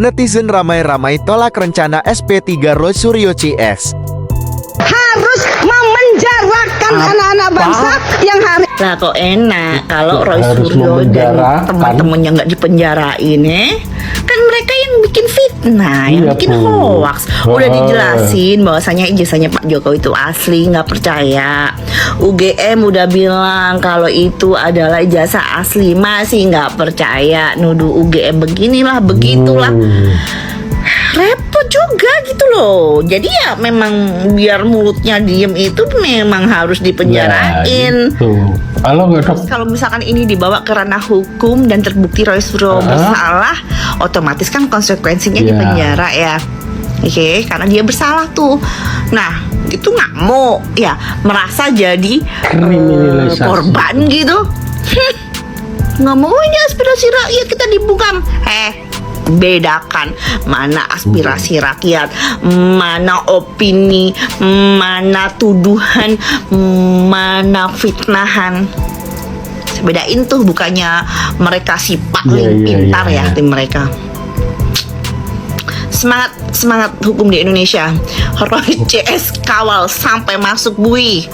netizen ramai-ramai tolak rencana SP3 Roy Suryo CS. Harus memenjarakan anak-anak bangsa yang hari. Lah kok enak kalau Roy Harus Suryo dan memenjarakan. teman-temannya nggak dipenjarain kan mereka yang bikin fitnah, yang Iya, bikin Bu. hoax. Udah dijelasin bahwasanya ijazahnya Pak Jokowi itu asli, nggak percaya. UGM udah bilang kalau itu adalah ijazah asli, masih nggak percaya. Nuduh UGM beginilah begitulah. Repot juga gitu loh. Jadi ya memang biar mulutnya diem itu memang harus dipenjarain. Gitu. Kalau misalkan ini dibawa ke ranah hukum dan terbukti Roy Suryo bersalah, otomatis kan konsekuensinya di penjara ya. Oke, karena dia bersalah tuh. Nah, itu nggak mau ya merasa jadi Kriminalisasi. korban gitu. Nggak mau ini aspirasi rakyat kita dibungkam. Bedakan mana aspirasi rakyat, mana opini, mana tuduhan, mana fitnahan. Bedain tuh, bukannya mereka si paling pintar ya tim mereka. Semangat hukum di Indonesia. Roy CS kawal sampai masuk bui.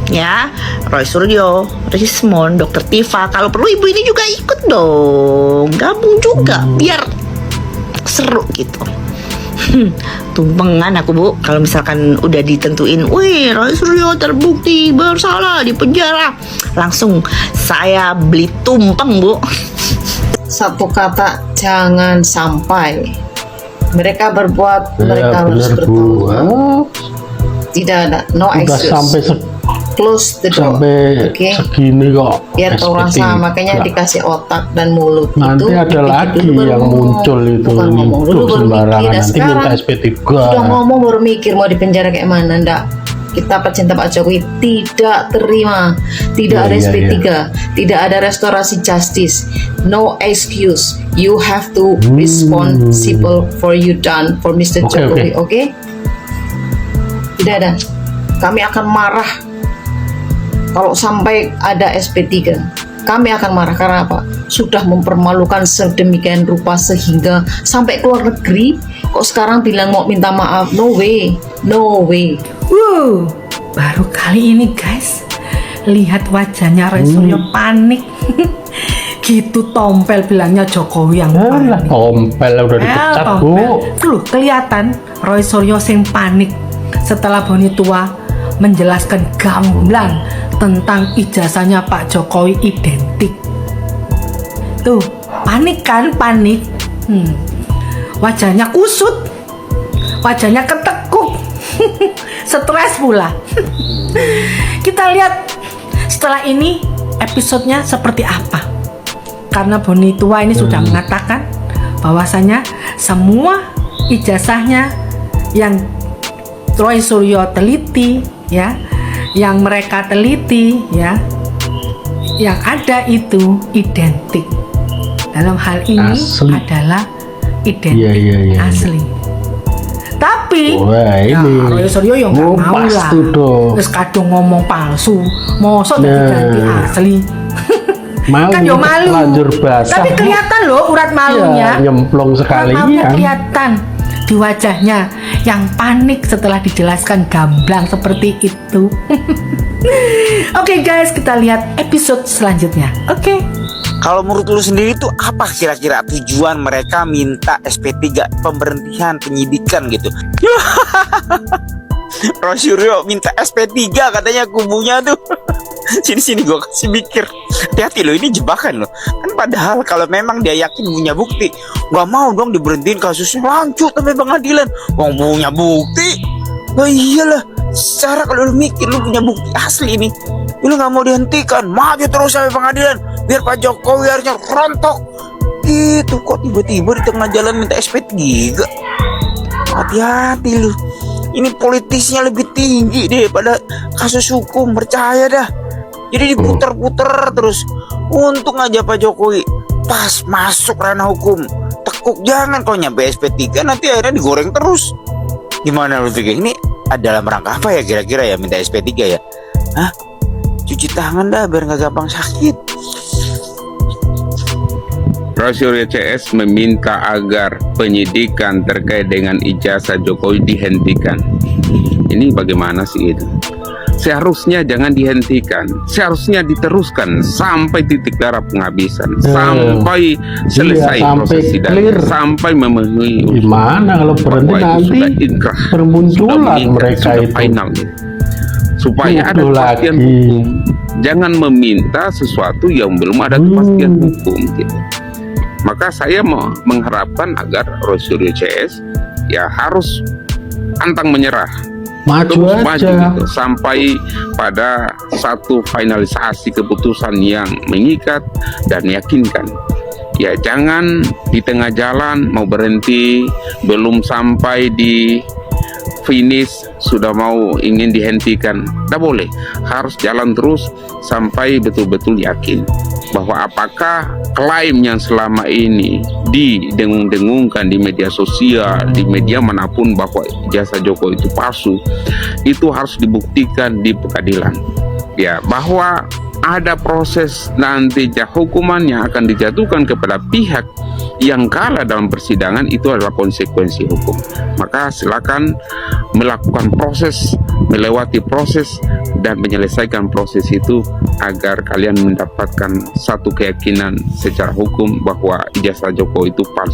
Ya, Roy Suryo, Rismon, Dr. Tifa, kalau perlu ibu ini juga ikut dong, gabung juga biar seru gitu. Tumpengan aku Bu kalau misalkan udah ditentuin, wih Roy Suryo terbukti bersalah di penjara, langsung saya beli tumpeng Bu. Satu kata, jangan sampai mereka berbuat, mereka harus bener, Bu. bertanggung. Tidak ada, no Udah excuse. sampai Close the door. sampai segini kok. Biar kau SP3. rasa, makanya dikasih otak dan mulut. Nanti itu, ada dipikir lagi dulu baru yang ngomong. muncul itu Bukan ngomong dulu YouTube baru mikir. sembarangan. Dan Nanti minta sekarang SP3. sudah ngomong baru mikir mau dipenjara kayak mana. Ndak, kita pecinta Pak Jokowi tidak terima. Tidak ada SP3, tidak ada restorasi justice, no excuse. You have to responsible for you done for Mr. Jokowi, oke? Tidak ada. Kami akan marah kalau sampai ada SP3. Kami akan marah karena apa? Sudah mempermalukan sedemikian rupa sehingga sampai keluar negeri. Kok sekarang bilang mau minta maaf? No way, no way. Baru kali ini guys lihat wajahnya Roy Suryo panik. Gitu tompel bilangnya Jokowi yang panik. Tompel udah dipecat Bu. Tuh kelihatan Roy Suryo sing panik setelah Boni Tua menjelaskan gamblang tentang ijazahnya Pak Jokowi identik. Tuh panik kan, panik. Wajahnya kusut, wajahnya ketekuk. Stres pula. Kita lihat setelah ini episodenya seperti apa. Karena Boni Tua ini sudah mengatakan bahwasanya semua ijazahnya yang Roy Suryo teliti ya, yang mereka teliti ya, yang ada itu identik. Dalam hal ini Asli. adalah identik Iya. asli. Tapi Wah, ya, ini Roy Suryo yang nggak mau ngupas lah. tuh dong. Terus kadang ngomong palsu, mosok ganti asli. Malu, Kan yo malu. lanjur basah. Tapi kelihatan loh urat malunya. Ya, nyemplung Urat malunya sekalian. kelihatan di wajahnya yang panik setelah dijelaskan gamblang seperti itu. Oke guys, kita lihat episode selanjutnya. Oke. Kalau menurut lu sendiri tuh apa kira-kira tujuan mereka minta SP3, pemberhentian penyidikan gitu? Roy Suryo minta SP3 katanya kubunya tuh. Sini gua kasih mikir. Hati-hati lo, ini jebakan lo. Kan padahal kalau memang dia yakin punya bukti, nggak mau dong diberhentiin kasusnya, lanjut sampai pengadilan. Wong punya bukti. Nah iyalah, secara kalau lu mikir lu punya bukti asli ini, lu nggak mau dihentikan, maju terus sampai pengadilan. Biar Pak Jokowi harusnya rontok. Gitu kok tiba-tiba di tengah jalan minta SP3. Hati-hati lu. Ini politisnya lebih tinggi daripada kasus hukum, percaya dah. Jadi diputer-puter terus. Untung aja Pak Jokowi pas masuk ranah hukum, tekuk, jangan kau nyampe SP3 nanti akhirnya digoreng terus. Gimana lu pikir ini dalam rangka apa ya kira-kira ya minta SP3 ya? Hah? Cuci tangan dah biar nggak gampang sakit. Roy Suryo CS meminta agar penyidikan terkait dengan ijazah Jokowi dihentikan. Ini bagaimana sih itu? Seharusnya jangan dihentikan, seharusnya diteruskan sampai titik darah penghabisan, sampai selesai sampai proses sidang, clear. sampai memenuhi Gimana kalau berhenti bahwa itu nanti sudah inkrah, bermunculan sudah mengikat, mereka sudah itu. final gitu. Supaya ada Tuduh kepastian lagi. hukum, jangan meminta sesuatu yang belum ada kepastian hukum gitu. Maka saya mau mengharapkan agar Roy Suryo CS ya harus pantang menyerah, Maju terus aja. gitu, sampai pada satu finalisasi keputusan yang mengikat dan meyakinkan. Ya jangan di tengah jalan mau berhenti, belum sampai di finish sudah mau ingin dihentikan. Tidak boleh, harus jalan terus sampai betul-betul yakin bahwa apakah klaim yang selama ini didengung-dengungkan di media sosial, di media manapun bahwa ijazah Jokowi itu palsu, itu harus dibuktikan di pengadilan. Ya, bahwa ada proses nanti hukuman yang akan dijatuhkan kepada pihak yang kalah dalam persidangan, itu adalah konsekuensi hukum. Maka silakan melakukan proses, melewati proses dan menyelesaikan proses itu agar kalian mendapatkan satu keyakinan secara hukum bahwa ijazah Jokowi itu palsu.